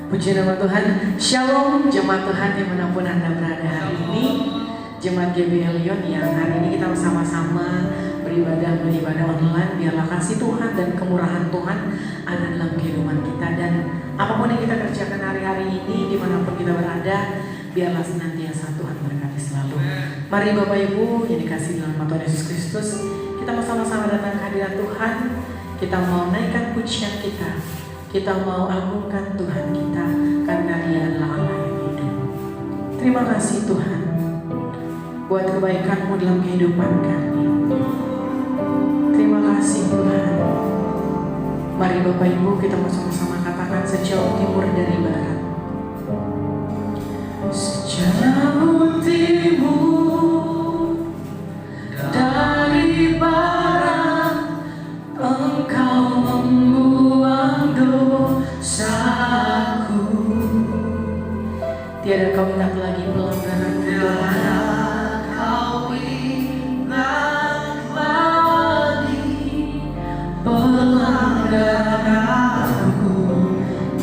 Puji nama Tuhan. Shalom jemaat Tuhan dimanapun Anda berada hari ini. Jemaat GBL Lyon yang hari ini kita bersama-sama beribadah online. Biarlah kasih Tuhan dan kemurahan Tuhan ada dalam kehidupan kita. Dan apapun yang kita kerjakan hari-hari ini, dimanapun kita berada, biarlah senantiasa Tuhan berkati selalu. Mari Bapak Ibu yang dikasihi dalam nama Tuhan Yesus Kristus, kita bersama-sama datang ke hadirat Tuhan. Kita mau naikkan pujian kita. Kita mau agungkan Tuhan kita karena Dia adalah Allah yang hidup. Terima kasih Tuhan buat kebaikan-Mu dalam kehidupan kami. Terima kasih Tuhan. Mari Bapak Ibu kita bersama-sama katakan sejauh timur dari barat. Sejauh timur dari barat Engkau membuang dosaku. Tiada kau ingat lagi pelanggaran Tuhan. Kau ingat lagi pelanggaranku.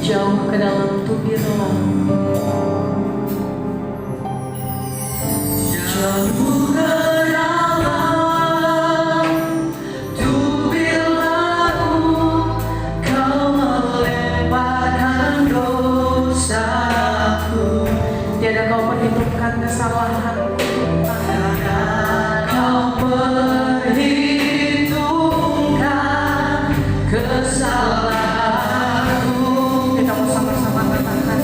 Jauh ke dalam tubir laut, jauh ke dalam tubir laut, kau melepaskan dosaku. Tiada kau perhitungkan kesalahanku, kau perhitungkan kesalahanku. Kita mau sama-sama katakan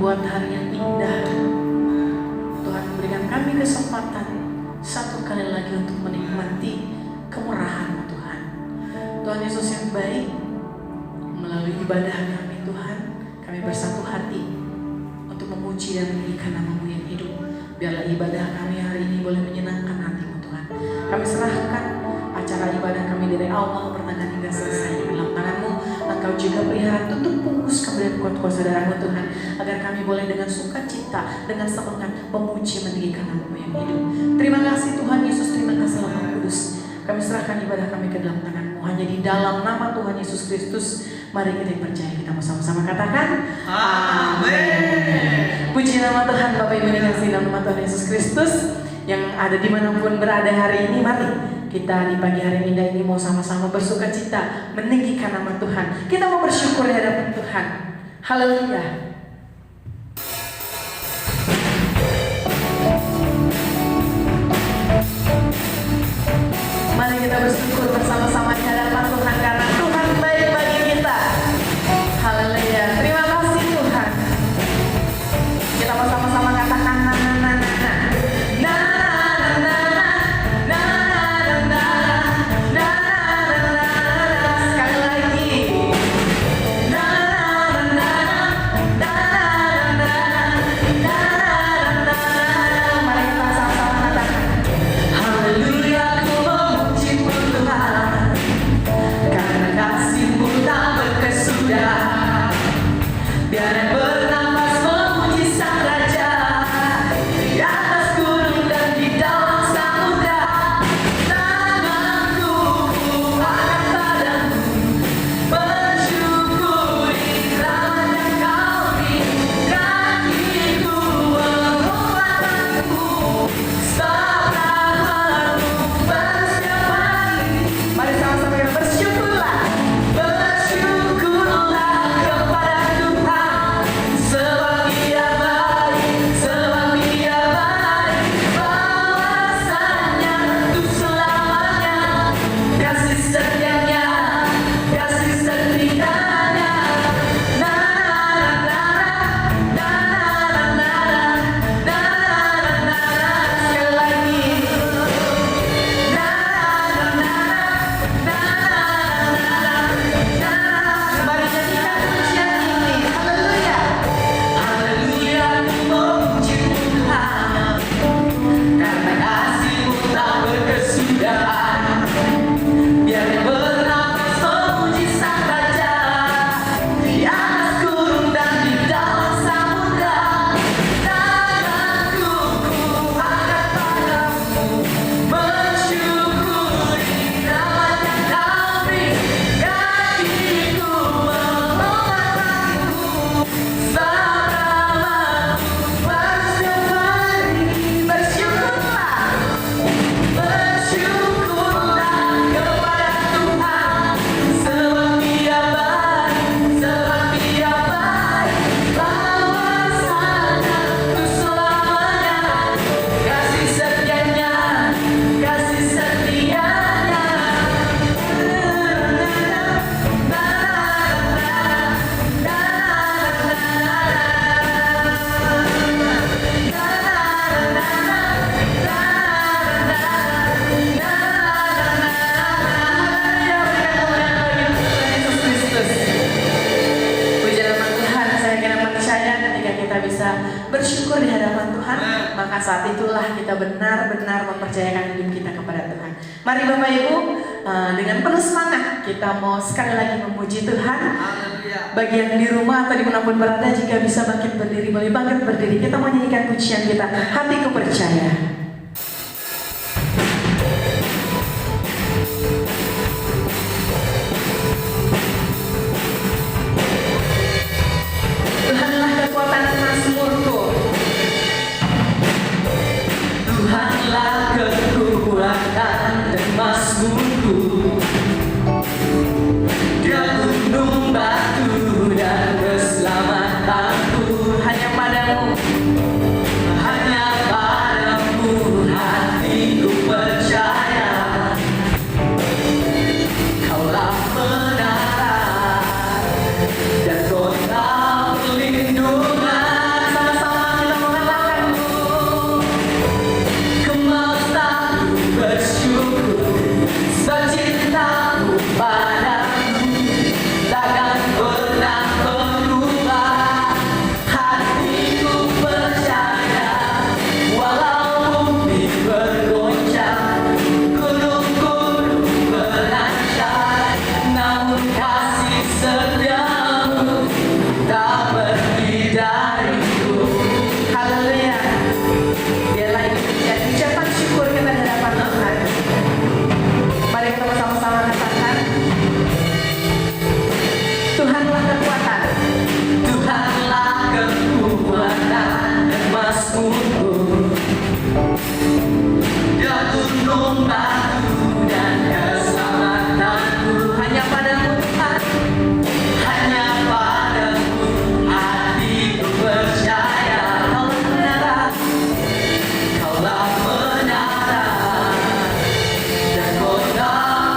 buat hari yang indah. Tuhan berikan kami kesempatan satu kali lagi untuk menikmati kemurahan-Mu Tuhan. Tuhan Yesus yang baik, melalui ibadah kami Tuhan, kami bersatu hati untuk memuji dan meninggikan nama-Mu yang hidup. Biarlah ibadah kami hari ini boleh menyenangkan hati-Mu Tuhan. Kami serahkan acara ibadah kami dari awal pertengahan hingga selesai dalam tangan-Mu. Engkau juga pelihara tutup pungkus kami dan kuat-kuat saudara-Mu Tuhan, agar kami boleh dengan sukacita, dengan semangat memuji meninggikan nama-Mu yang hidup. Terima kasih Tuhan Yesus, terima kasih Roh Kudus. Kami serahkan ibadah kami ke dalam tangan-Mu. Hanya di dalam nama Tuhan Yesus Kristus, mari kita percaya, kita bersama-sama katakan amin. Puji nama Tuhan. Bapak Ibu dikasihi dalam nama Tuhan Yesus Kristus, yang ada dimanapun berada hari ini, mari kita di pagi hari indah ini mau sama-sama bersuka cita meninggikan nama Tuhan. Kita mau bersyukur di hadapan Tuhan. Haleluya. Mari kita bersyukur bersama-sama di hadapan Tuhan, karena Tuhan baik bagi kita. Haleluya. Terima kasih Tuhan. Kita mau sama-sama katakan bersyukur di hadapan Tuhan, maka saat itulah kita benar-benar mempercayakan hidup kita kepada Tuhan. Mari Bapak Ibu, dengan penuh semangat kita mau sekali lagi memuji Tuhan. Bagi yang di rumah atau dimanapun berada, jika bisa bangkit berdiri, boleh bangkit berdiri. Kita mau nyanyikan pujian kita, Hatiku Percaya. Tuhanlah kekuatan dan mazmurku. Tuhanlah kekuatan dan mazmurku. Dia gunung batu dan keselamatanku. Hanya padamu, hanya padamu padamu takkan pernah berubah. Hatiku percaya walau bumi bergoncang, gunung-gunung berancang, namun kasih setiamu tak pergi dariku. Haleluya. Biarlah ini menjadi ucapan syukur kita di hadapan Tuhan. Mari kita bersama-sama katakan, Tuhanlah kekuatan, Tuhanlah kekuatan dan masmurku, Dia gunung batu dan keselamatanku. Hanya padamu Tuhan, hanya padamu hatiku percaya. Kaulah menara, Kaulah menara dan kota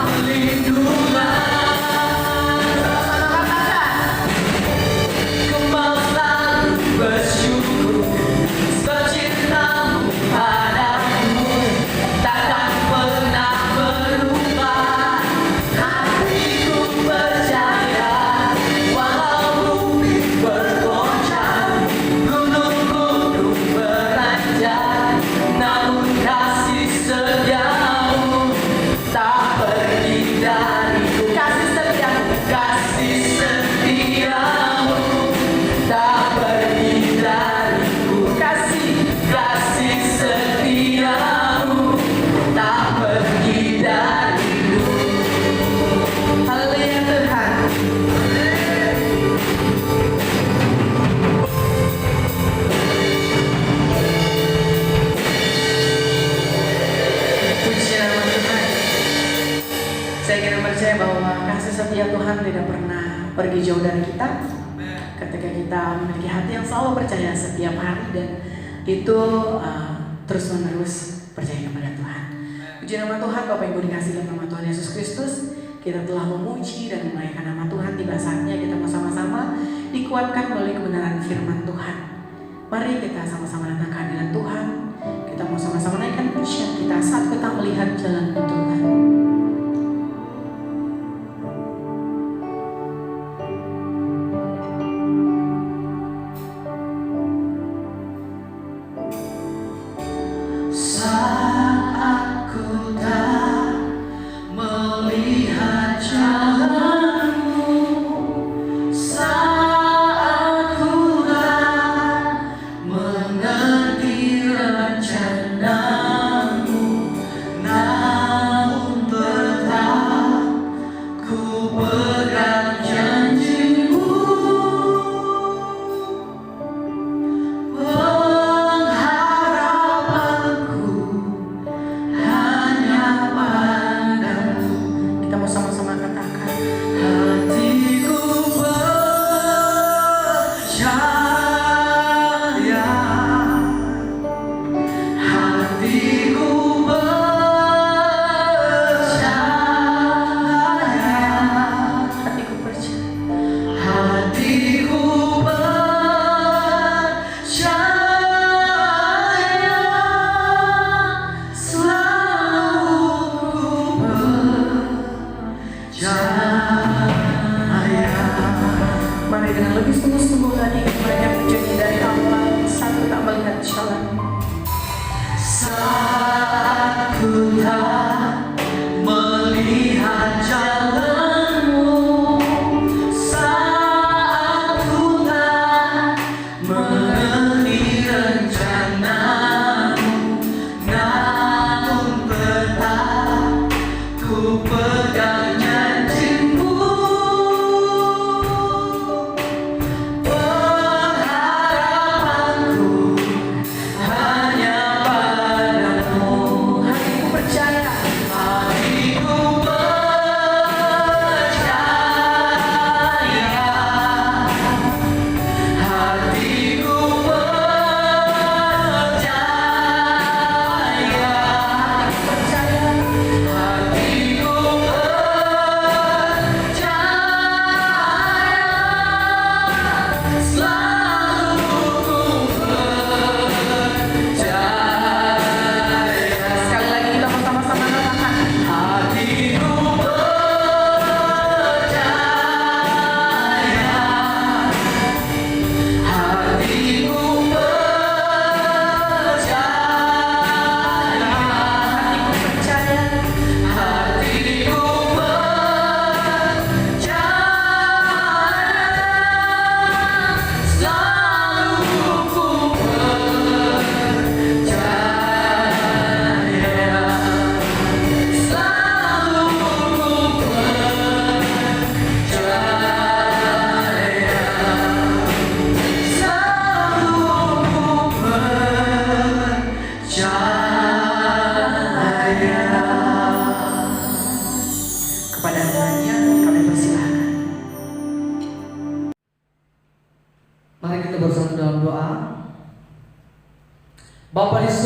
perlindungan. Sama-sama katakan, Kau selalu bersyukur sebab cintamu padaku takkan pernah berubah. Hatiku percaya walau bumi bergoncang, gunung-gunung beranjak, namun kasih setiamu tak pergi dariku. Kasih setiamu, kasih setiamu tak pergi dariku. Kasih setiamu tak pergi dariku. Haleluya Tuhan. Puji nama Tuhan. Saya kira percaya bahwa kasih setia Tuhan tidak pernah pergi jauh dari kita. Ketika kita memiliki hati yang selalu percaya setiap hari dan itu terus menerus percaya kepada Tuhan. Puji nama Tuhan. Bapak Ibu dikasih dalam nama Tuhan Yesus Kristus, kita telah memuji dan memuliakan nama Tuhan. Tiba saatnya kita mau sama-sama dikuatkan melalui kebenaran firman Tuhan. Mari kita sama-sama datang ke hadirat Tuhan. Kita mau sama-sama naikkan pujian kita saat kita melihat jalan Tuhan. Saat ku tak melihat jalanmu, saat ku tak mengerti rencanamu, namun tetap ku pegang janjimu. Pengharapanku hanya padamu. Kita mau sama-sama katakan, hatiku percaya, hatiku percaya, hatiku percaya, hatiku percaya, selalu ku percaya. Mari dengan lebih sungguh-sungguh lagi mereka menjadi dari awal satu tak melihat jalan. Saat ku tak melihat jalanmu, saat ku tak mengerti rencanamu, namun tetap ku pegang janjimu. Pengharapanku hanya padamu. Hatiku percaya, hatiku percaya, hatiku percaya, hatiku percaya, hatiku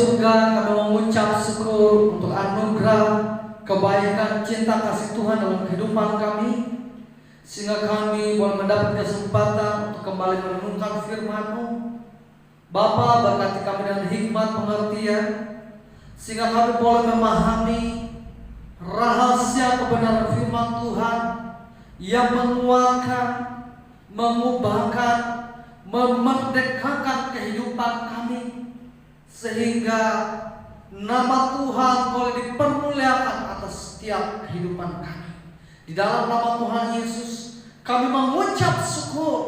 surga, kami mengucap syukur untuk anugerah, kebaikan, cinta kasih Tuhan dalam kehidupan kami, sehingga kami boleh mendapat kesempatan untuk kembali merenungkan firman-Mu. Bapa, berkati kami dengan hikmat pengertian, sehingga kami boleh memahami rahasia kebenaran firman Tuhan yang menguatkan, mengubahkan, memerdekakan kehidupan kami, sehingga nama Tuhan boleh dipermuliakan atas setiap kehidupan kami. Di dalam nama Tuhan Yesus, kami mengucap syukur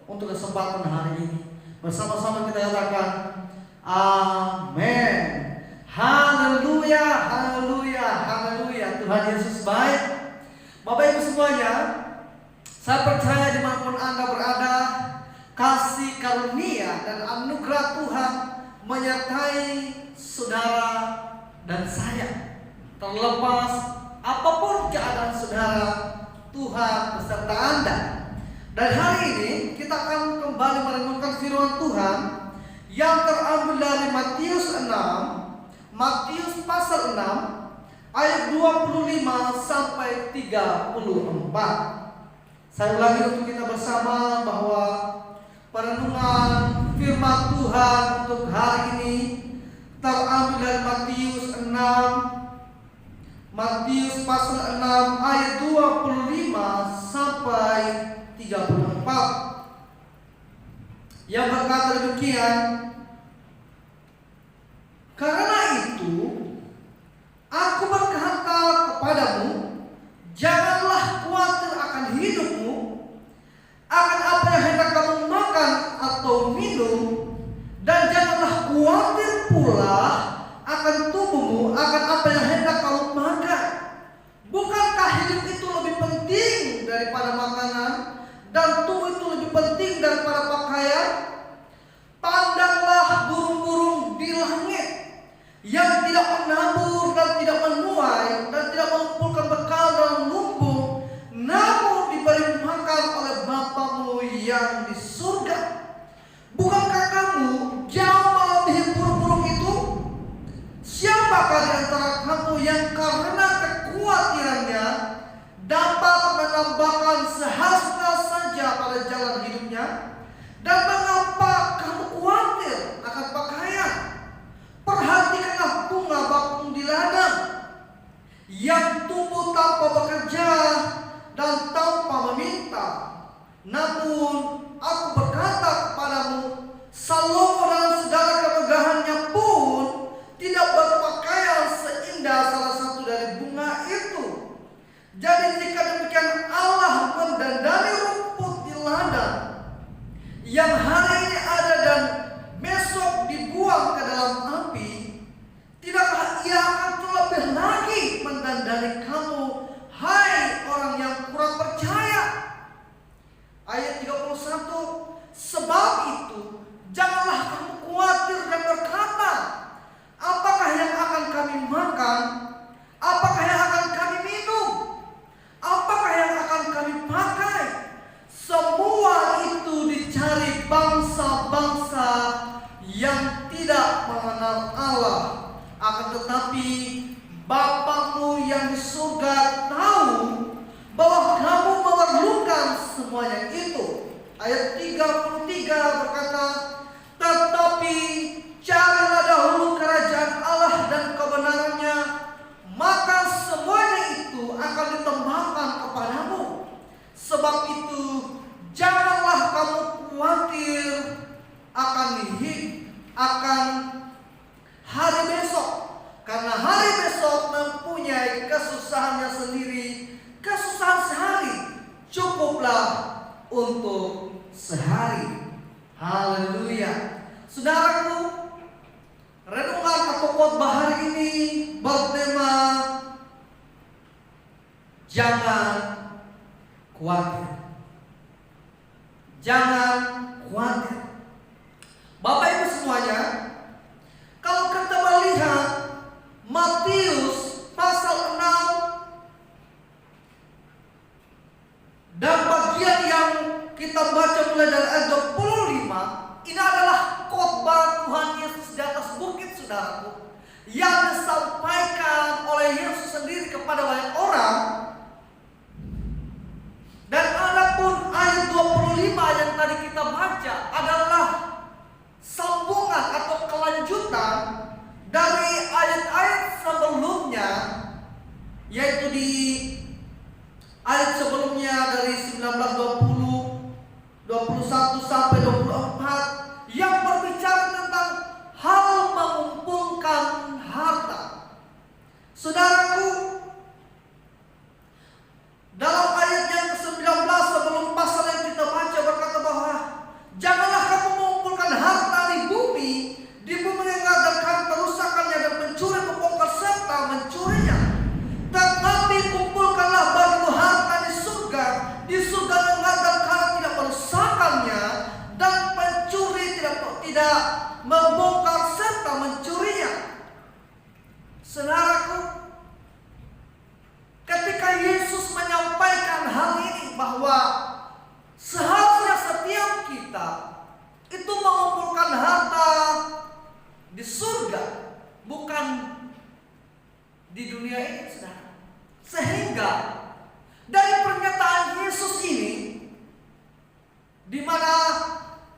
untuk kesempatan hari ini. Bersama-sama kita katakan amin. Haleluya, haleluya, haleluya. Tuhan Yesus baik. Bapak Ibu semuanya, saya percaya dimanapun Anda berada, kasih karunia dan anugerah Tuhan menyertai saudara dan saya. Terlepas apapun keadaan saudara, Tuhan beserta Anda. Dan hari ini kita akan kembali merenungkan firman Tuhan yang terambil dari Matius 6, Matius pasal 6 ayat 25 sampai 34. Saya ulangi untuk kita bersama bahwa perenungan firman Tuhan untuk hari ini terambil dari Matius 6, Matius pasal 6 ayat 25 sampai 34, yang berkata demikian, karena itu aku berkata kepadamu, janganlah khawatir akan hidupmu, akan apa yang hendak kamu makan atau minum, dan janganlah khawatir pula akan tubuhmu, akan apa yang hendak kamu makan. Bukankah hidup itu lebih penting daripada makanan, dan tubuh itu lebih penting daripada pakaian? Pandanglah burung-burung di langit yang tidak menabur dan tidak menuai dan tidak mengumpulkan bekal dalam lumbung, namun diberi makan oleh Bapamu yang di surga. Bukankah kamu jauh melebihi burung-burung itu? Siapakah di antara kamu yang karena kekhawatirannya dapat menambahkan sehasta saja pada jalan hidupnya? Dan mengapa kamu khawatir akan pakaian? Perhatikanlah bunga bakung di ladang yang tumbuh tanpa bekerja dan tanpa meminta. Namun aku berkata kepadamu, Salomo dalam segala kemegahannya pun tidak berpakaian seindah salah satu dari bunga itu. Jadi jika demikian Allah mendandani rumput di ladang yang hari ini ada dan besok dibuang ke dalam api, tidakkah Ia akan terlebih lagi mendandani kamu, hai orang yang kurang percaya? Ayat 31, sebab itu janganlah kamu khawatir dan berkata, apakah yang akan kami makan? Apakah yang akan kami minum? Apakah yang akan kami pakai? Semua itu dicari bangsa-bangsa yang tidak mengenal Allah. Akan tetapi Bapamu yang di surga tahu bahwa kamu memerlukan semuanya itu. Ayat 33 berkata, tetapi carilah dahulu kerajaan Allah dan kebenarannya, maka semuanya itu akan ditambahkan kepadamu. Sebab itu janganlah kamu khawatir akan hari besok, karena hari besok mempunyai kesusahannya sendiri. Kesusahan sehari cukuplah untuk sehari. Haleluya. Saudaraku, renungan atau khotbah hari ini bertema jangan khawatir. Jangan khawatir. Bapak Ibu semuanya, kalau kita melihat Matius pasal 6 dan bagian yang kita baca mulai dari ayat 25, ini adalah khotbah Tuhan Yesus di atas bukit. saudaraku, yang disampaikan oleh Yesus sendiri kepada banyak orang. Dan adapun ayat 25 yang tadi kita baca adalah sambungan atau kelanjutan dari ayat-ayat sebelumnya, yaitu di ayat sebelumnya dari 19, 20, 21 sampai 24 yang berbicara tentang hal mengumpulkan harta. Saudaraku, dalam ayat yang ke-19 sebelum pasal yang kita baca berkata bahwa janganlah kamu mengumpulkan harta di bumi yang mengadakan kerusakannya dan mencuri, membongkar serta mencurinya. Tetapi kumpulkanlah bagimu harta di surga yang mengadakan tidak merusakannya dan pencuri tidak membongkar serta mencurinya. Saudaraku, ketika Yesus menyampaikan hal ini bahwa seharusnya setiap kita itu mengumpulkan harta di surga, bukan di dunia ini, saudara. Sehingga dari pernyataan Yesus ini, di mana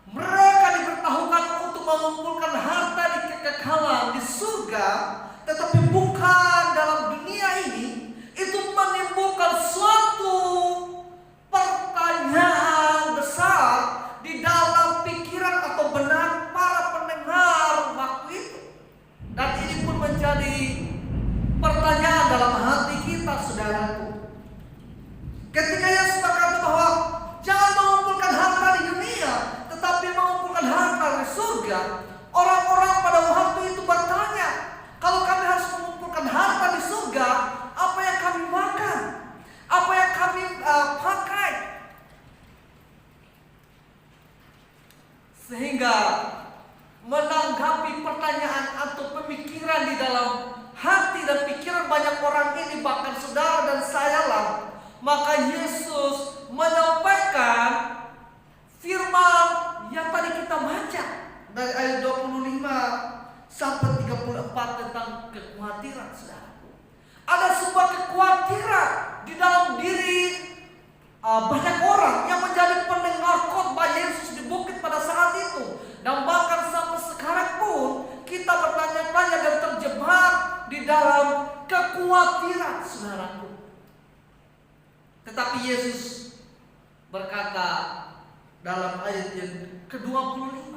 mereka diberitahukan untuk mengumpulkan harta di kekekalan di surga, tetapi bukan dalam dunia ini, itu menimbulkan suatu pertanyaan besar di dalam pikiran atau benak para pendengar waktu itu. Dan ini pun menjadi pertanyaan dalam hati kita, saudaraku. Ketika Yesus berkata bahwa jangan mengumpulkan harta di dunia, tetapi mengumpulkan harta di surga, orang-orang pada waktu itu bertanya, kalau kami harus mengumpulkan harta di surga, apa yang kami makan? Apa yang kami pakai? Sehingga menanggapi pertanyaan atau pemikiran di dalam hati dan pikiran banyak orang ini, bahkan saudara dan saya lah, maka Yesus menyampaikan firman yang tadi kita baca dari ayat 25 sampai 34 tentang kekhawatiran, saudara. Ada sebuah kekhawatiran di dalam diri banyak orang yang menjadi pendengar khotbah Yesus di bukit pada saat itu. Dan bahkan sampai sekarang pun kita bertanya-tanya dan terjebak di dalam kekhawatiran, saudaraku. Tetapi Yesus berkata dalam ayat yang ke-25,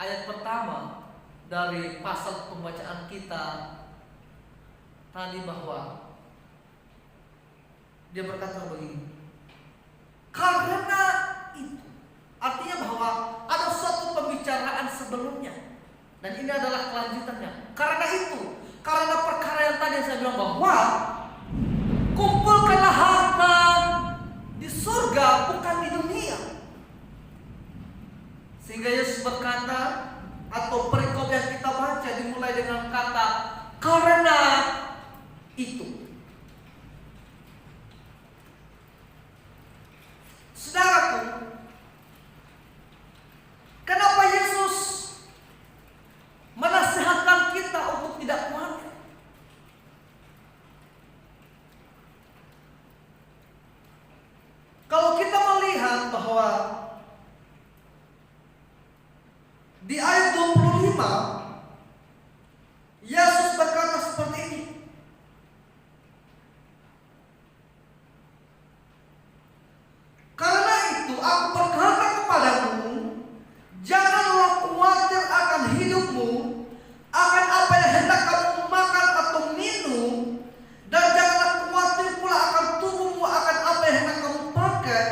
ayat pertama dari pasal pembacaan kita tadi, bahwa dia berkata begini, karena itu, artinya bahwa ada suatu pembicaraan sebelumnya, dan ini adalah kelanjutannya. Karena itu, karena perkara yang tadi saya bilang bahwa kumpulkanlah harta di surga, bukan di dunia. Sehingga Yesus berkata, atau perikop yang kita baca dimulai dengan kata karena itu. Saudaraku, kenapa Yesus menasihatkan kita untuk tidak khawatir? Kalau kita melihat bahwa di ayat 25 Yesus berkata seperti ini, karena itu aku berkata kepadamu, janganlah khawatir akan hidupmu, akan apa yang hendak kamu makan atau minum, dan janganlah khawatir pula akan tubuhmu, akan apa yang hendak kamu pakai.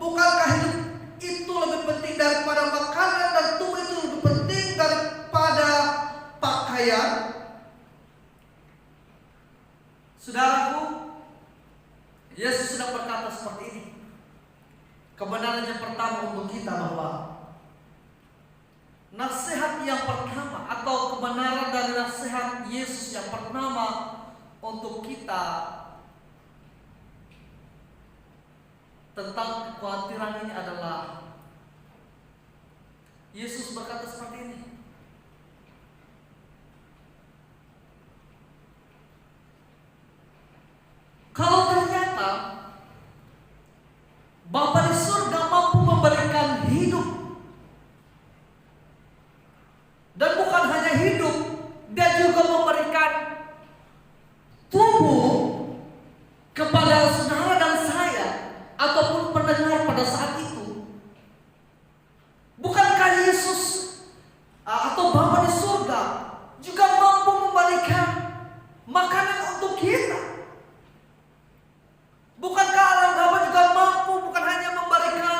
Bukankah hidup itu lebih penting daripada makanan, dan tubuh itu lebih penting daripada pakaian? Saudaraku, Yesus sedang berkata seperti ini. Kebenaran yang pertama untuk kita bahwa nasihat yang pertama atau kebenaran dari nasihat Yesus yang pertama untuk kita tentang kekhawatiran ini adalah Yesus berkata seperti ini, tubuh kepada saudara dan saya ataupun pendengar pada saat itu. Bukankah Yesus atau Bapa di surga juga mampu memberikan makanan untuk kita? Bukankah Allah Bapa juga mampu bukan hanya memberikan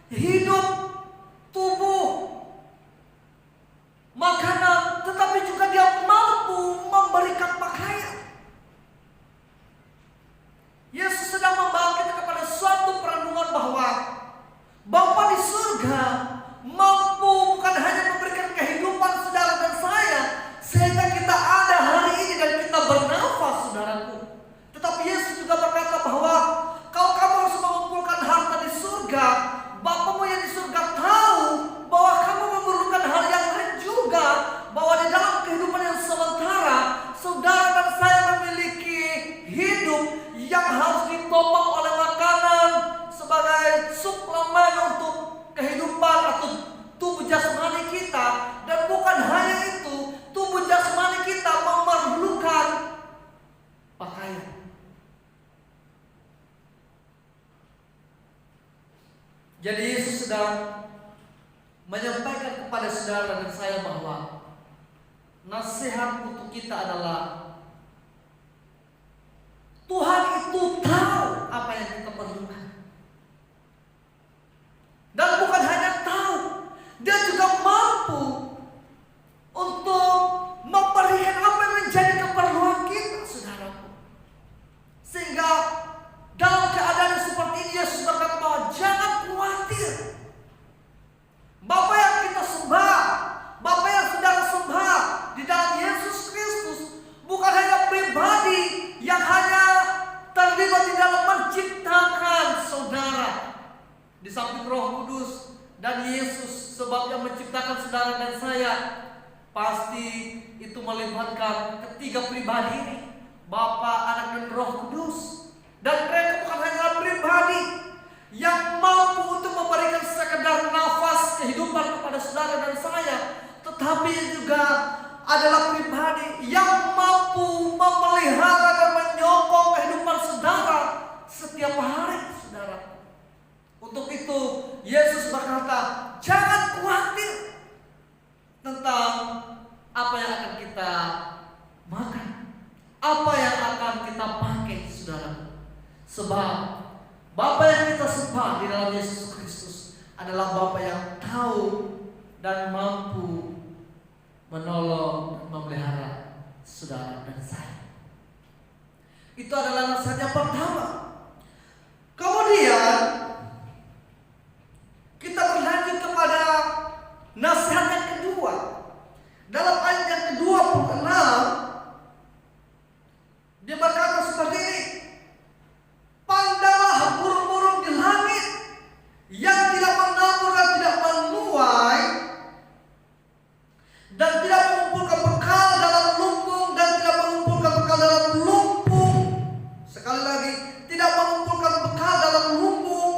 hidup, tubuh, makanan, tetapi juga Dia mampu memberikan pakaian. Yesus sedang membawa kita kepada suatu perenungan bahwa Bapa di surga mampu bukan hanya memberikan kehidupan saudara dan saya sehingga kita ada hari ini dan kita bernafas, saudaraku. Tetapi Yesus juga berkata bahwa kalau kamu harus mengumpulkan harta di surga, Bapamu yang di surga tahu bahwa kamu memerlukan hal yang lain juga, bahwa di dalam kehidupan yang sementara saudara dan saya memiliki hidup yang harus ditopang oleh makanan sebagai suplemen untuk kehidupan atau tubuh jasmani kita. Dan bukan hanya itu, tubuh jasmani kita memerlukan pakaian. Jadi Yesus sedang menyampaikan kepada saudara dan saya bahwa nasihat untuk kita adalah Tuhan itu tahu apa yang kita perlukan. Dan bukan hanya tahu, Dia juga mampu untuk memberikan apa yang menjadi keperluan kita, saudaraku. Sehingga dalam keadaan seperti ini Yesus berkata bahwa jangan khawatir. Bapa yang kita sembah, Bapa yang saudara sembah di dalam Yesus Kristus bukan hanya pribadi yang hanya terlibat di dalam menciptakan saudara. Di samping Roh Kudus dan Yesus sebab yang menciptakan saudara dan saya, pasti itu melibatkan ketiga pribadi ini, Bapa, Anak dan Roh Kudus. Dan mereka bukan hanya pribadi yang mampu untuk memberikan sekedar nafas kehidupan kepada saudara dan saya, tetapi juga adalah pribadi yang mampu memelihara dan menyokong kehidupan saudara setiap hari, saudara. Untuk itu Yesus berkata, jangan khawatir tentang apa yang akan kita makan, apa yang akan kita pakai, saudara. Sebab Bapa yang kita sembah di dalam Yesus Kristus adalah Bapa yang tahu dan mampu menolong dan memelihara saudara dan saya. Itu adalah nasihat yang pertama. Kemudian kita berlanjut kepada nasihat yang kedua. Dalam ayat yang ke-26 dia berkata seperti ini, pandanglah burung-burung di langit yang tidak menabur dan tidak menuai dan tidak mengumpulkan bekal dalam lumbung dan tidak mengumpulkan bekal dalam lumbung. Sekali lagi, tidak mengumpulkan bekal dalam lumbung,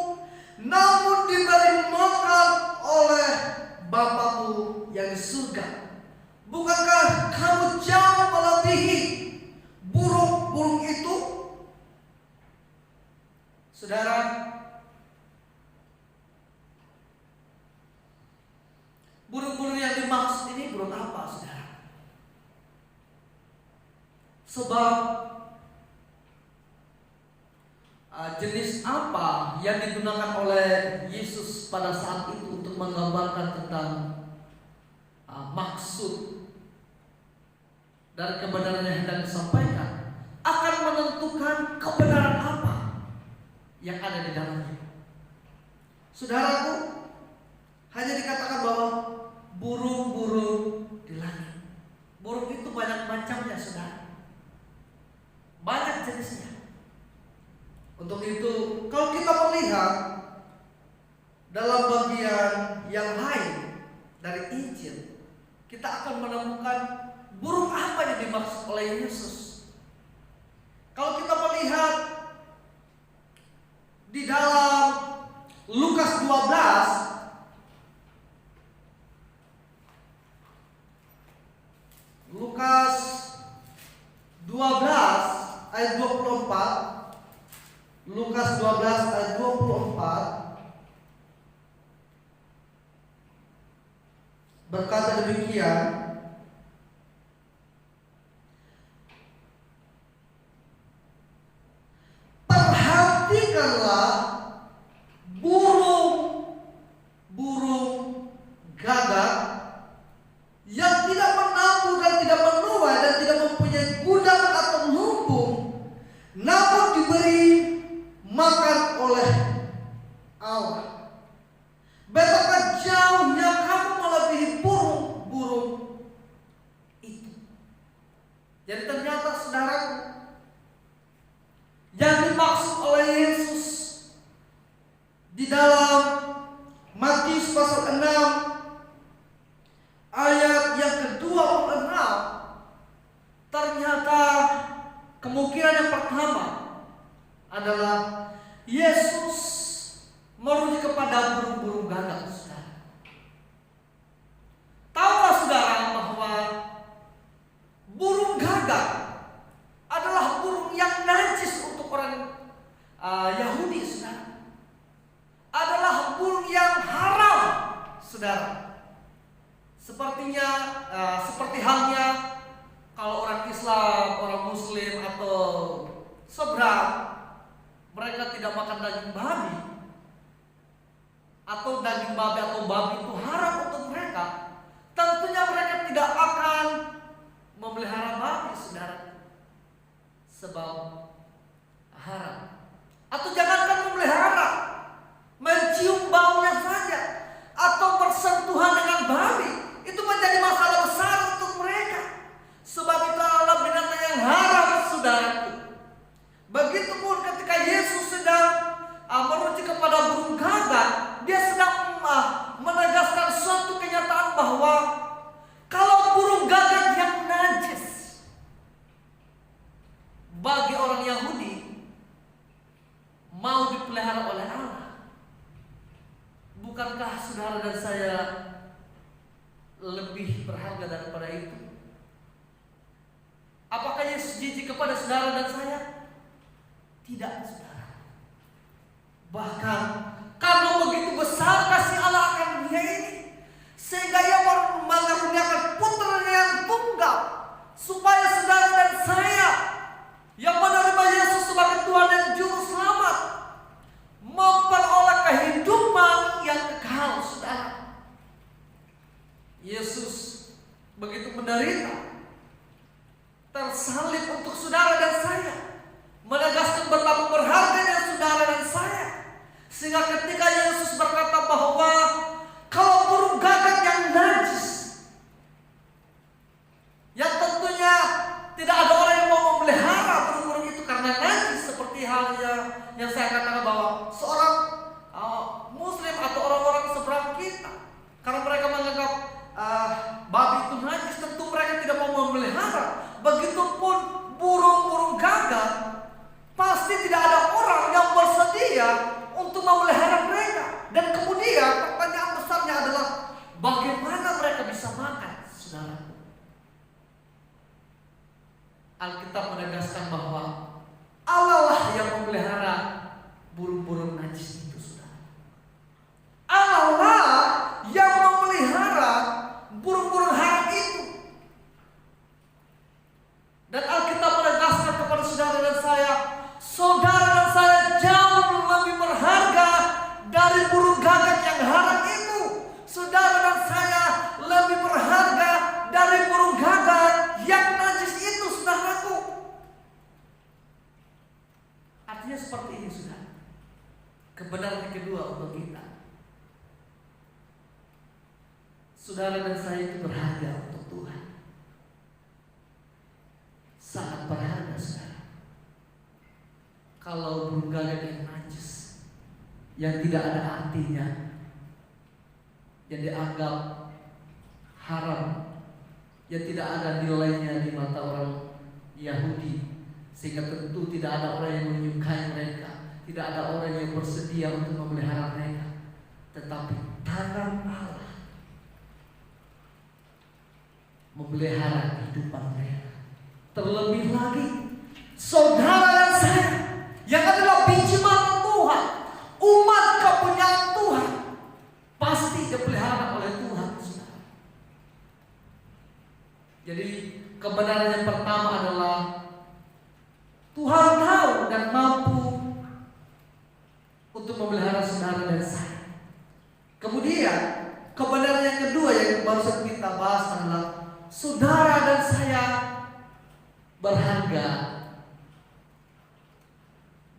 namun diberi makan oleh Bapamu yang di surga. Bukankah kamu jauh melebihi burung-burung itu? Saudara, burung-burung yang dimaksud ini burung apa, saudara? Sebab jenis apa yang digunakan oleh Yesus pada saat itu untuk menggambarkan tentang maksud dan kebenaran yang hendak disampaikan akan menentukan kebenaran apa yang ada di dalamnya. Saudaraku, hanya dikatakan bahwa burung-burung di langit. Burung itu banyak macamnya, saudara. Banyak jenisnya. Untuk itu, kalau kita melihat dalam bagian yang lain dari Injil, kita akan menemukan burung apa yang dimaksud oleh Yesus. Kalau kita melihat di dalam Lukas 12 Lukas 12 ayat 24. Lukas 12 ayat 24 berkata demikian, perhatikanlah burung gagak yang tidak menabuh dan tidak menuai dan tidak mempunyai gudang atau lumbung, namun diberi makan oleh Allah. Betapa jauhnya kamu melebihi burung-burung itu. Jadi ternyata saudara, yang dimaksud oleh Yesus di dalam Matius pasal 6 ayat yang ke-26, ternyata kemungkinan yang pertama adalah Yesus merujuk kepada burung-burung gagak, saudara. Tahukah saudara bahwa burung gagak adalah burung yang najis untuk orang Yahudi, saudara. Adalah burung yang haram, saudara. Seperti halnya kalau orang Islam, orang Muslim atau seberang, mereka tidak makan daging babi, atau daging babi atau babi itu haram untuk mereka. Tentunya mereka tidak akan memelihara babi, saudara, sebab haram. Atau jangankan memelihara, mencium baunya saja atau bersentuhan dengan babi itu menjadi masalah besar untuk mereka. Sebab itu adalah binatang yang haram, saudaraku. Begitupun ketika Yesus sedang merujuk kepada burung gagak, dia sedang menegaskan suatu kenyataan bahwa kalau burung gagak yang najis bagi orang Yahudi mau dipelihara oleh Allah, bukankah saudara dan saya lebih berharga daripada itu? Apakah Yesus jijik kepada saudara dan saya? Tidak, saudara. Bahkan karena begitu besar kasih Allah akan dunia ini, sehingga Ia mengaruniakan putranya yang tunggal, supaya saudara dan saya yang menerima Yesus sebagai Tuhan dan Juru Selamat memperoleh kehidupan yang kekal, saudara. Yesus begitu menderita, tersalib untuk saudara dan saya, menegaskan betapa berharganya saudara dan saya, sehingga ketika Yesus berkata bahwa kalau burung gagak yang najis, yang tentunya tidak ada orang yang mau memelihara burung-burung itu karena najis, seperti halnya yang saya katakan bahwa seorang Muslim atau orang-orang seberang kita, karena mereka menganggap babi itu najis, tentu mereka tidak mau memelihara. Begitupun burung-burung gagak, pasti tidak ada orang yang bersedia untuk memelihara mereka. Dan kemudian pertanyaan besarnya adalah bagaimana mereka bisa makan, saudara? Alkitab menegaskan bahwa Allah lah yang memelihara burung-burung najis itu, saudara. Allah lah yang memelihara burung-burung haram itu. Dan Alkitab menegaskan kepada saudara dan saya jauh lebih berharga dari burung gagak yang haram itu. Saudara dan saya lebih berharga dari burung gagak yang najis itu, saudaraku. Artinya seperti ini, saudara. Kebenaran kedua untuk kita, saudara dan saya itu berharga untuk Tuhan. Sangat berharga, saudara. Kalau burung gagak yang najis, yang tidak ada artinya, yang dianggap haram, yang tidak ada nilainya di mata orang Yahudi, sehingga tentu tidak ada orang yang menyukai mereka, tidak ada orang yang bersedia untuk memelihara mereka. Tetapi tangan Allah memelihara kehidupan mereka. Terlebih lagi, saudara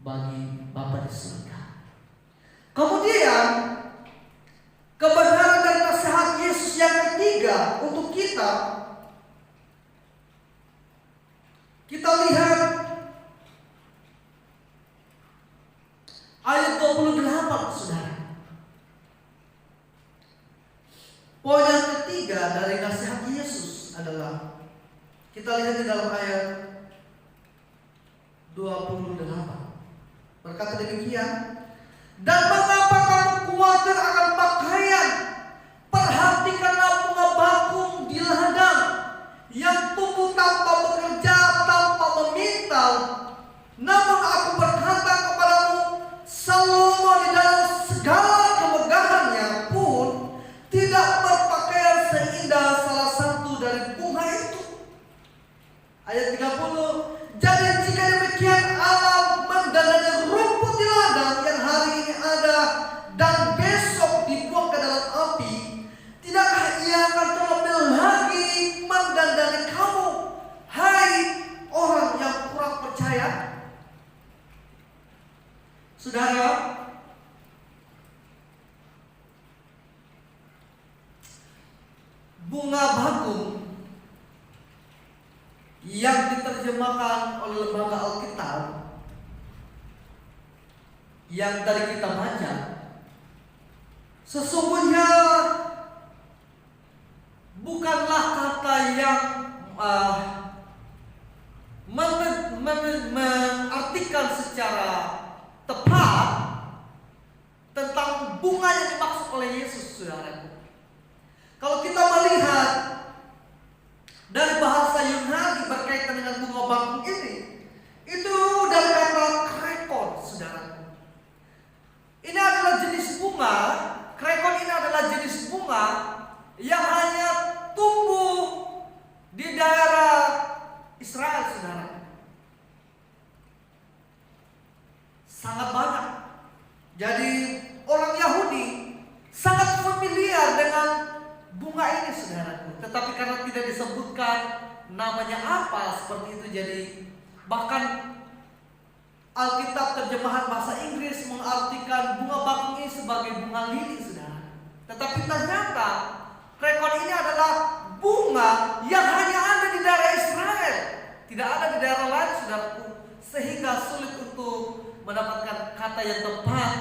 bagi Bapa di surga. Kemudian kebenaran dan nasihat Yesus yang ketiga untuk kita lihat ayat 28, saudara. Poin yang ketiga dari nasihat Yesus adalah, kita lihat di dalam ayat 28. Berkata demikian, dan mengapa kamu khawatir akan pakaian? Perhatikanlah bunga bakung di ladang yang tumbuh tanpa bekerja, tanpa meminta. Namun aku berkata kepadamu, Salomo di dalam segala kemegahannya pun tidak berpakaian seindah salah satu dari bunga itu. Ayat 30. Jadi jika demikian Allah mendandani rumput di ladang yang hari ini ada dan besok dibuang ke dalam api, tidakkah Ia akan terlebih lagi mendandani kamu, hai orang yang kurang percaya? Saudara, bunga bakung yang diterjemahkan oleh lembaga Alkitab yang tadi kita baca, sesungguhnya bukanlah kata yang mengartikan secara tepat tentang bunga yang dimaksud oleh Yesus, saudara. Kalau kita melihat dari bahasa Yunani berkaitan dengan bunga bakung ini, itu dari kata krekon, saudara. Ini adalah jenis bunga, krekon ini adalah jenis bunga yang hanya tumbuh di daerah Israel, saudara. Sangat banyak. Jadi orang Yahudi sangat familiar dengan bunga ini, saudaraku. Tetapi karena tidak disebutkan namanya apa seperti itu, jadi bahkan Alkitab terjemahan bahasa Inggris mengartikan bunga bakung ini sebagai bunga lili, saudara. Tetapi ternyata krekon ini adalah bunga yang hanya ada di daerah Israel, tidak ada di daerah lain, saudaraku. Sehingga sulit untuk mendapatkan kata yang tepat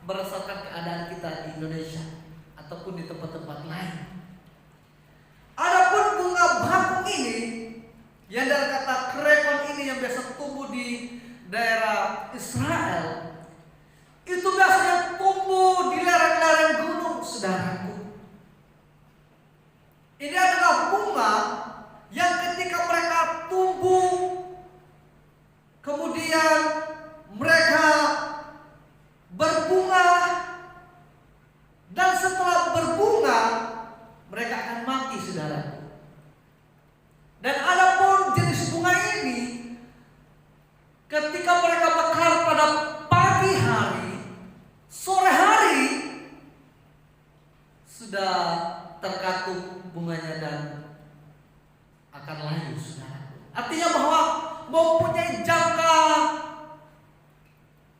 berdasarkan keadaan kita di Indonesia ataupun di tempat-tempat lain. Adapun bunga bakung ini yang dari kata krekon ini yang biasa tumbuh di daerah Israel, itu biasanya tumbuh di lereng-lereng gunung, saudaraku. Ini adalah bunga yang ketika mereka tumbuh, kemudian mereka berbunga, dan setelah berbunga mereka akan mati, saudara. Dan adapun jenis bunga ini, ketika mereka mekar pada pagi hari, sore hari sudah terkatup bunganya dan akan layu, saudara. Artinya bahwa mempunyai jangka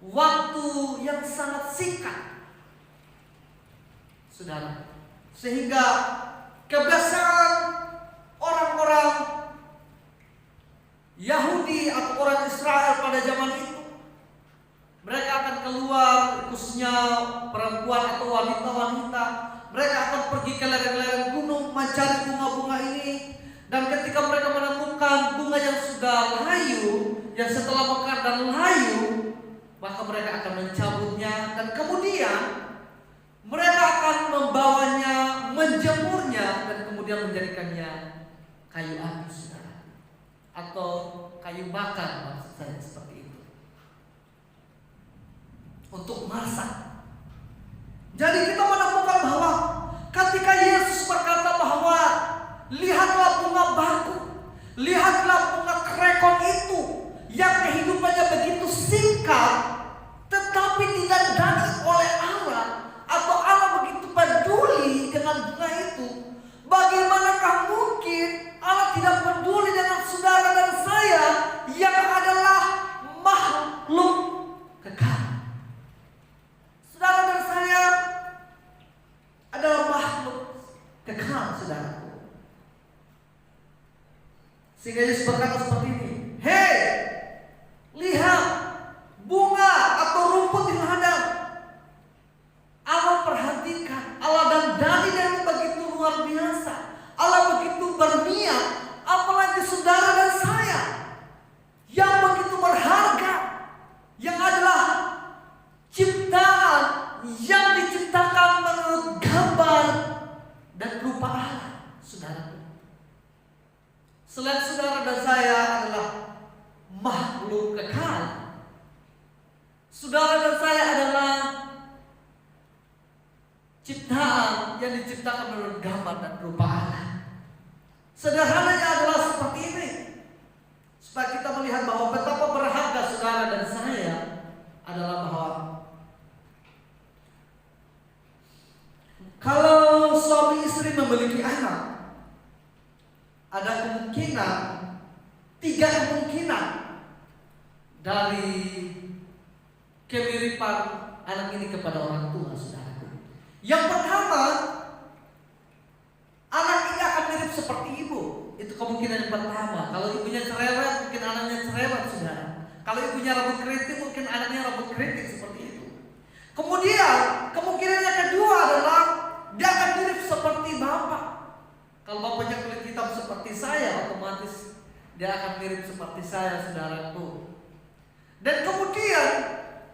waktu yang sangat singkat, saudara. Sehingga kebiasaan orang-orang Yahudi atau orang Israel pada zaman itu, mereka akan keluar, khususnya perempuan atau wanita-wanita, mereka akan pergi ke lereng-lereng gunung mencari bunga-bunga ini. Dan ketika mereka menemukan bunga yang sudah layu, yang setelah mekar dan layu, maka mereka akan mencabutnya dan kemudian mereka akan membawanya, menjemurnya, dan kemudian menjadikannya kayu api, saudara, atau kayu bakar, maksud saya seperti itu, untuk masak. Jadi kita menemukan bahwa ketika Yesus berkata bahwa lihatlah bunga bakung, lihatlah bunga krekon itu yang kehidupannya begitu singkat, tetapi didandani oleh Allah, atau Allah begitu peduli dengan bunga itu. Bagaimanakah mungkin Allah tidak peduli dengan saudara dan saya yang adalah makhluk Sehingga Yesus berkata seperti ini, hei, lihat bunga atau rumput di ladang. Allah perhatikan, Allah dandani yang begitu luar biasa. Allah begitu berniat, apalagi saudara dan saya yang begitu berharga, yang adalah ciptaan yang diciptakan menurut gambar dan rupa Allah, saudara. Selain saudara dan saya adalah makhluk kekal, saudara dan saya adalah ciptaan yang diciptakan menurut gambar dan rupa Allah. Sederhananya adalah seperti ini, supaya kita melihat bahwa betapa berharga saudara dan saya adalah bahwa kalau suami istri memiliki anak, ada kemungkinan, 3 kemungkinan dari kemiripan anak ini kepada orang tua, saudara. Yang pertama, anak ini akan mirip seperti ibu. Itu kemungkinan yang pertama. Kalau ibunya cerewet, mungkin anaknya cerewet, saudara. Kalau ibunya rambut keriting, mungkin anaknya rambut keriting, seperti itu. Kemudian, kemungkinan yang kedua adalah dia akan mirip seperti bapak. Kalau bapaknya kulit hitam seperti saya, otomatis dia akan mirip seperti saya, saudaraku. Dan kemudian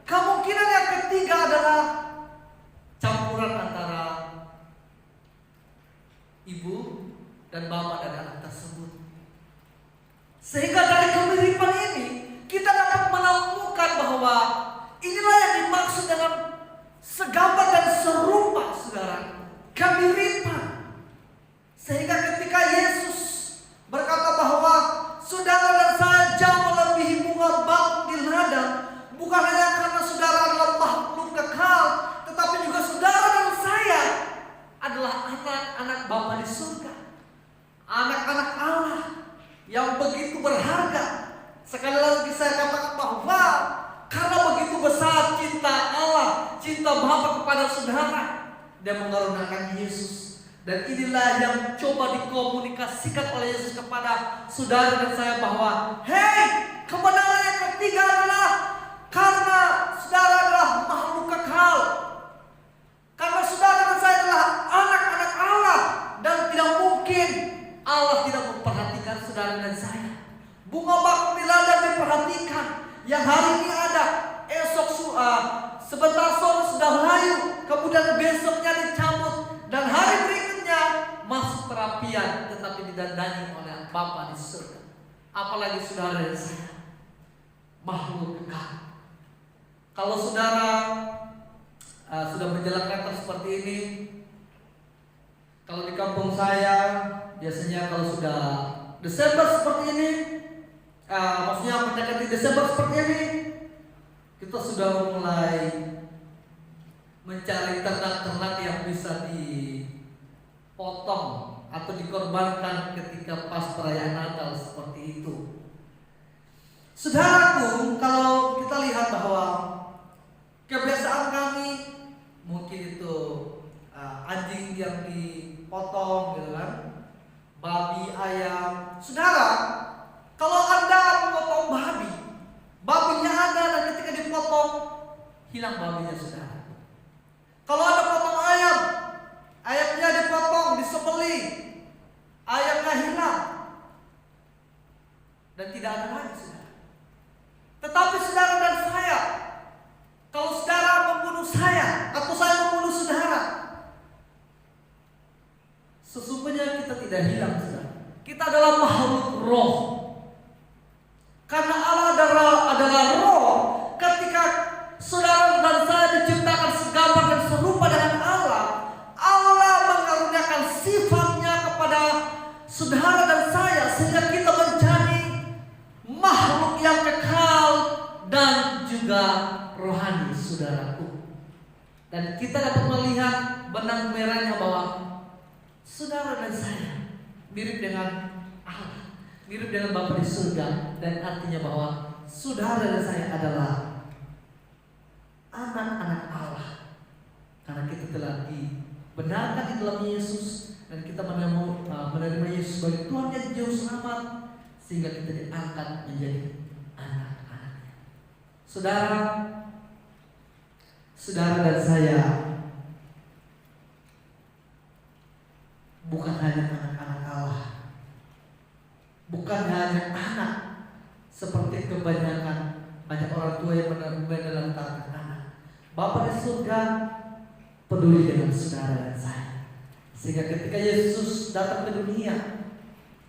kemungkinan yang ketiga adalah campuran antara ibu dan bapak dan anak tersebut. Sehingga dari kemiripan ini kita dapat menemukan bahwa inilah yang dimaksud dengan segambar dan serupa, saudara. Kemiripan. Sehingga ketika Yesus berkata bahwa saudara dan saya jauh melebihi bunga bakung di ladang, bukan hanya karena saudara adalah makhluk kekal, tetapi juga saudara dan saya adalah anak-anak Bapa di surga, anak-anak Allah yang begitu berharga. Sekali lagi saya katakan bahwa karena begitu besar cinta Allah, cinta Bapa kepada saudara, Dia mengaruniakan Yesus. Dan inilah yang coba dikomunikasikan oleh Yesus kepada saudara dan saya bahwa, hei, kebenaran yang ketiga adalah karena saudara adalah makhluk kekal, karena saudara dan saya adalah anak-anak Allah, dan tidak mungkin Allah tidak memperhatikan saudara dan saya. Bunga bakung di ladang diperhatikan, yang hari ini ada, esok sebentar sore sudah layu, kemudian besoknya dicabut, dan hari berikutnya masuk perapian, tetapi didandani oleh Bapa di surga. Apalagi saudara dan saya, makhluk kekal. Kalau saudara sudah berjalan kantor seperti ini, kalau di kampung saya biasanya kalau sudah Desember seperti ini, maksudnya mendekati Desember seperti ini, kita sudah mulai mencari ternak-ternak yang bisa dipotong atau dikorbankan ketika pas perayaan Natal seperti itu. Saudaraku, kalau kita lihat bahwa kebiasaan kami mungkin itu anjing yang dipotong, gitu kan, babi, ayam. Saudara, kalau Anda memotong babinya ada, dan ketika dipotong hilang babinya, saudara. Kalau Anda potong ayam, ayamnya dipotong, disembelih, ayamnya hilang dan tidak ada lagi, saudara. Tetapi saudara dan saya, kalau saudara membunuh saya atau saya membunuh saudara, sesungguhnya kita tidak hilang, saudara. Kita adalah makhluk roh. Karena Allah adalah roh. Ketika saudara dan saya diciptakan segambar dan serupa dengan Allah, Allah mengaruniakan sifatnya kepada saudara dan saya, sehingga kita menjadi makhluk yang kekal dan juga rohani, saudaraku. Dan kita dapat melihat benang merahnya bahwa saudara dan saya mirip dengan Allah, mirip dengan Bapa di surga, dan artinya bahwa saudara dan saya adalah anak-anak Allah karena kita telah dibenarkan di dalam Yesus dan kita menerima Yesus sebagai Tuhan dan Juru Selamat, sehingga kita diangkat menjadi anak-anaknya. Saudara, saudara dan saya bukan hanya anak-anak Allah, bukan hanya anak seperti kebanyakan banyak orang tua yang menelantarkan anak. Bapa di surga peduli dengan saudara dan saya, sehingga ketika Yesus datang ke dunia,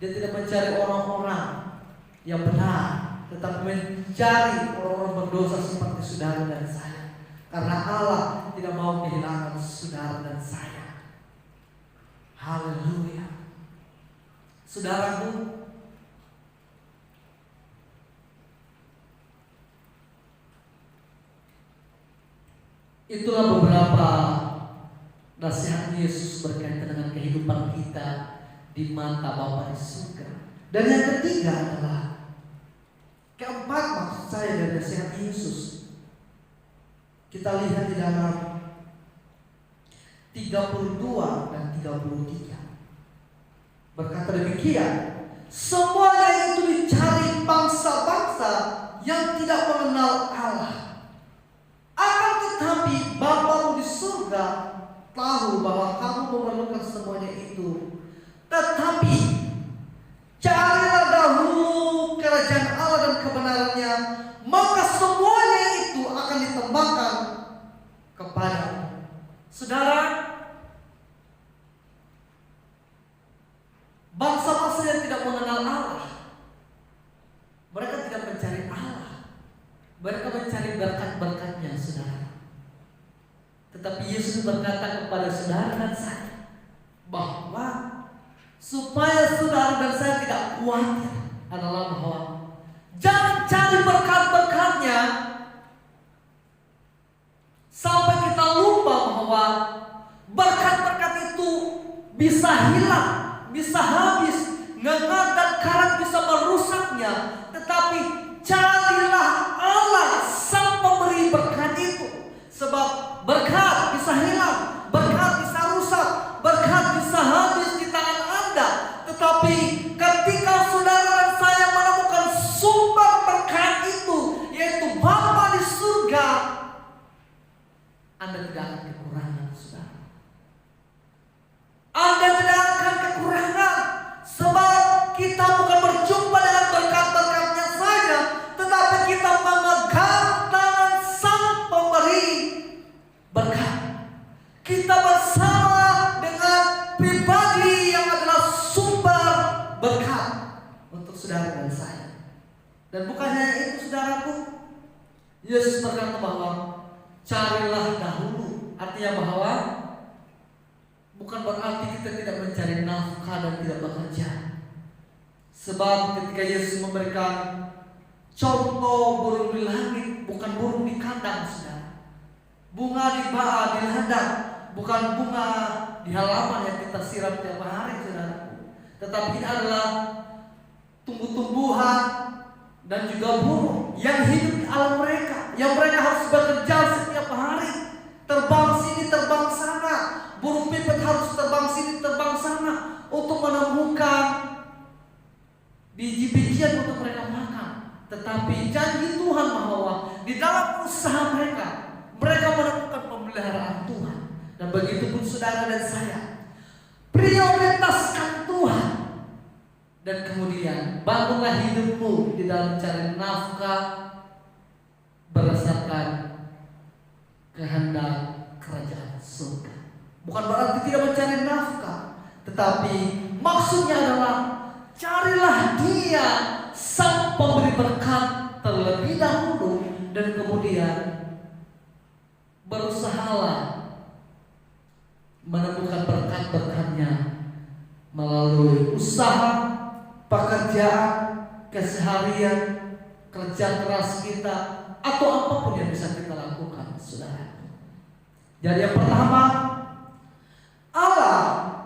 Dia tidak mencari orang-orang yang benar, tetapi mencari orang-orang berdosa seperti saudara dan saya, karena Allah tidak mau kehilangan saudara dan saya. Haleluya. Saudaraku, itulah beberapa nasihat Yesus berkaitan dengan kehidupan kita di mata Bapa di surga. Dan yang ketiga adalah, keempat maksud saya dari nasihat Yesus, kita lihat di dalam 32 dan 33. Berkata demikian, semuanya itu dicari bangsa-bangsa yang tidak mengenal Allah. Akan tetapi Bapamu di surga tahu bahwa kamu memerlukan semuanya itu. Tetapi carilah dahulu kerajaan Allah dan kebenarannya, maka semuanya itu akan ditambahkan kepadamu. Saudara, bangsa-bangsa yang tidak mengenal Allah, mereka tidak mencari Allah, mereka mencari berkat-berkatnya, saudara. Tetapi Yesus berkata kepada saudara dan saya bahwa supaya saudara dan saya tidak khawatir adalah bahwa jangan cari berkat-berkatnya sampai kita lupa bahwa berkat-berkat itu bisa hilang, bisa habis, ngengat dan karat bisa merusaknya. Tetapi carilah Allah sang pemberi berkat itu, sebab berkat bisa hilang, berkat bisa rusak, berkat bisa habis di tangan Anda. Tetapi ketika saudara dan saya menemukan sumber berkat itu, yaitu Bapa di surga, Anda tidak akan kekurangan, saudara. Anda tidak akan kekurangan, sebab kita bukan berjumpa dengan berkat-berkatnya saja, tetapi kita memegang tangan sang pemberi berkat. Kita bersama dengan pribadi yang adalah sumber berkat untuk saudara dan saya. Dan bukan hanya itu, saudaraku, Yesus berkata bahwa carilah dahulu, artinya bahwa bukan berarti kita tidak mencari nafkah dan tidak bekerja. Sebab ketika Yesus memberikan contoh burung di langit, bukan burung di kandang, saudara. Bunga di ladang, bukan bunga di halaman yang kita siram tiap hari, saudara. Tetapi ini adalah tumbuh-tumbuhan dan juga burung yang hidup di alam mereka, yang mereka harus bekerja setiap hari, terbang sini, terbang sana. Burung pipit harus terbang sini, terbang sana untuk menemukan biji-bijian untuk mereka makan. Tetapi janji Tuhan bahwa di dalam usaha mereka menemukan pemeliharaan Tuhan. Dan begitu pun saudara dan saya, prioritaskan Tuhan. Dan kemudian bangunlah hidupmu di dalam mencari nafkah berdasarkan kehendak kerajaan surga. Bukan berarti tidak mencari nafkah, tetapi maksudnya adalah carilah Dia sang pemberi berkat terlebih dahulu, dan kemudian berusahalah menemukan berkat-berkatnya melalui usaha, pekerjaan, keseharian, kerja keras kita, atau apapun yang bisa kita lakukan, saudara. Jadi yang pertama, Allah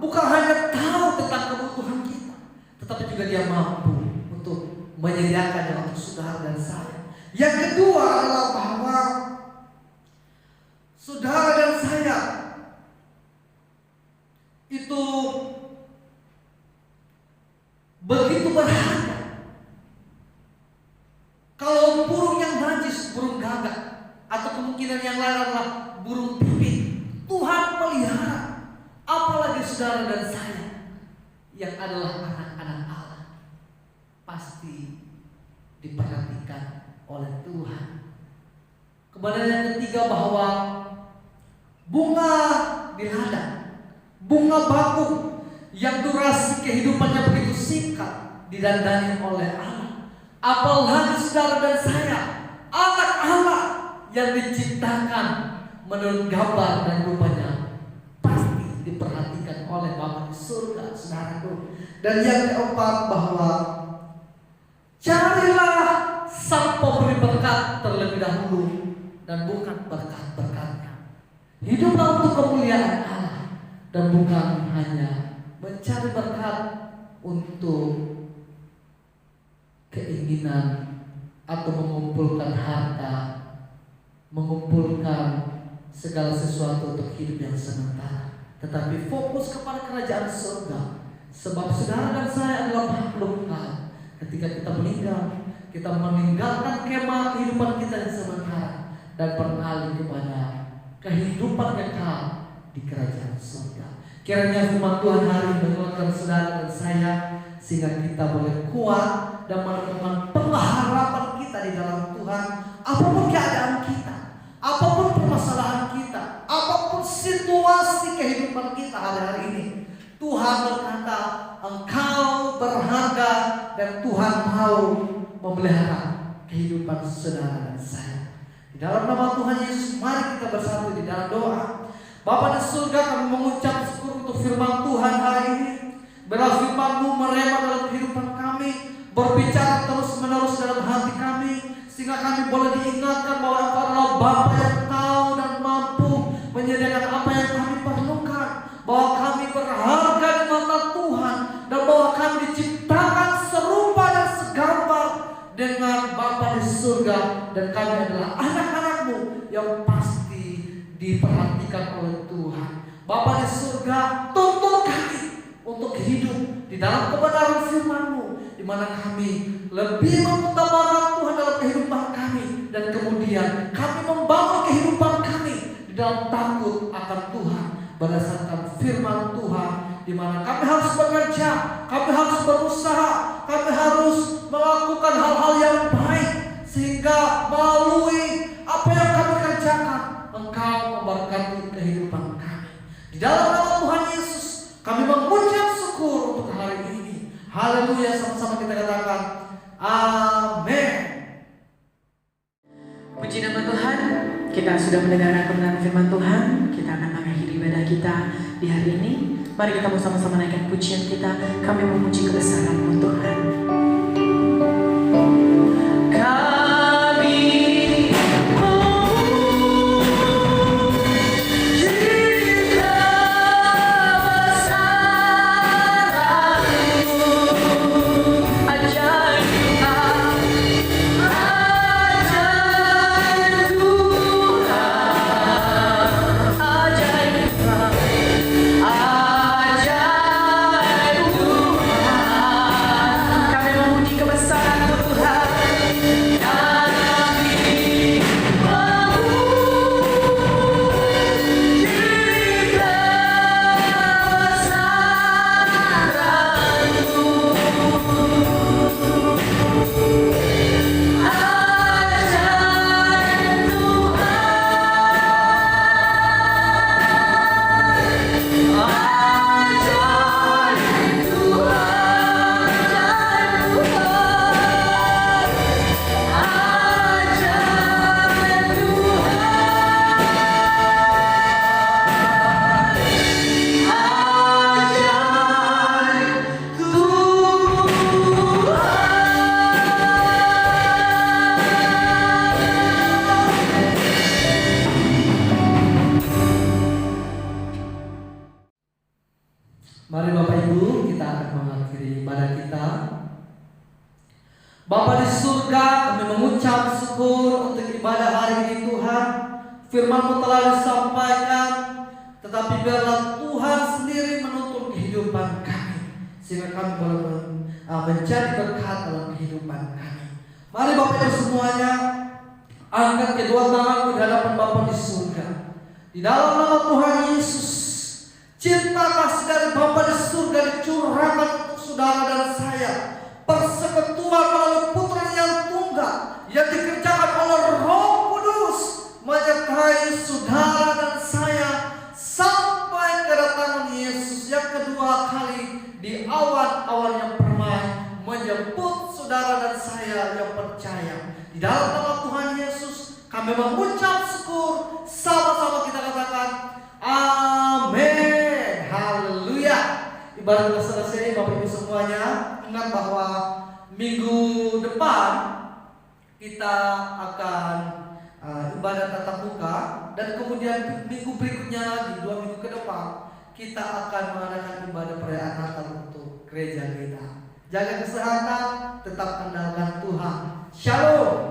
bukan hanya tahu tentang kebutuhan kita, tetapi juga Dia mampu untuk menyediakannya untuk saudara dan saya. Yang kedua adalah bahwa saudara dan saya itu begitu berharga kemungkinan yang lain adalah burung pipit. Tuhan pelihara. Apalagi saudara dan saya yang adalah anak-anak Allah, pasti diperhatikan oleh Tuhan. Kemudian yang ketiga, bahwa bunga di ladang, bunga bakung yang durasi kehidupannya begitu singkat, didandani oleh Allah. Apalagi saudara dan saya, anak Allah yang diciptakan menurut gambar dan rupanya, pasti diperhatikan oleh Bapa di surga, saudaraku. Dan yang keempat, bahwa carilah sang pemberi berkat terlebih dahulu dan bukan berkat-berkatnya. Hiduplah untuk kemuliaan Allah dan bukan hanya mencari berkat untuk keinginan atau mengumpulkan harta, mengumpulkan segala sesuatu untuk hidup yang sementara, tetapi fokus kepada kerajaan surga. Sebab saudara dan saya adalah makhluk Allah. Ketika kita meninggal, kita meninggalkan kemah kehidupan kita yang sementara dan beralih kepada kehidupan kekal di kerajaan surga. Kiranya firman Tuhan hari ini menguatkan saudara dan saya, sehingga kita boleh kuat dan menemukan pengharapan kita di dalam Tuhan. Apapun keadaan kita, apapun permasalahan kita, apapun situasi kehidupan kita hari ini, Tuhan berkata, engkau berharga dan Tuhan mau memelihara kehidupan saudara dan saya. Di dalam nama Tuhan Yesus, mari kita bersatu di dalam doa. Bapa di surga, kami mengucap syukur untuk firman Tuhan hari ini. Biarlah firman-Mu merema dalam kehidupan kami, berbicara terus-menerus dalam hati kami, sehingga kami boleh diingatkan bahwa Engkau adalah Bapa yang tahu dan mampu menyediakan apa yang kami perlukan, bahwa kami berharga di mata Tuhan, dan bahwa kami diciptakan serupa dan segambar dengan Bapa di surga, dan kami adalah anak-anak-Mu yang pasti diperhatikan oleh Tuhan. Bapa di surga, tuntun kami untuk hidup di dalam kebenaran firman-Mu, di mana kami lebih mengutamakan Tuhan dalam kehidupan kami, dan kemudian kami membangun kehidupan kami di dalam takut akan Tuhan berdasarkan firman Tuhan, di mana kami harus bekerja, kami harus berusaha, kami harus melakukan hal-hal yang baik, sehingga melalui apa yang kami kerjakan, Engkau memberkati kehidupan kami. Di dalam nama Tuhan Yesus, kami mengucap syukur untuk hari ini. Haleluya, sama-sama kita katakan amin. Puji nama Tuhan, kita sudah mendengarkan kebenaran firman Tuhan. Kita akan mengakhiri ibadah kita di hari ini. Mari kita bersama-sama naikkan pujian kita. Kami memuji kebesaran-Mu Tuhan. Mari Bapak Ibu, kita akan mengakhiri ibadah kita. Bapa di surga, kami mengucap syukur untuk ibadah hari ini Tuhan. Firman-Mu telah disampaikan, tetapi biarlah Tuhan sendiri menuntun kehidupan kami, sehingga kami boleh menjadi berkat dalam kehidupan kami. Mari Bapak Ibu semuanya, Angkat kedua tanganmu di hadapan Bapa di surga. Di dalam nama Tuhan Yesus, cinta kasih dari Bapa di surga dicurahkan untuk saudara dan saya. Persekutuan melalui Putra yang tunggal yang dikerjakan oleh Roh Kudus menyertai saudara dan saya sampai kedatangan Yesus yang kedua kali di awan-awan yang permai menjemput saudara dan saya yang percaya. Di dalam nama Tuhan Yesus kami mengucap syukur, sama-sama kita katakan amin. Haleluya. Ibadah kita selesai, Bapak Ibu semuanya. Ingat bahwa minggu depan kita akan ibadah tatap muka, dan kemudian minggu berikutnya lagi 2 minggu ke depan kita akan mengadakan ibadah perayaan Natal untuk gereja kita. Jaga kesehatan, tetap andalkan Tuhan. Shalom.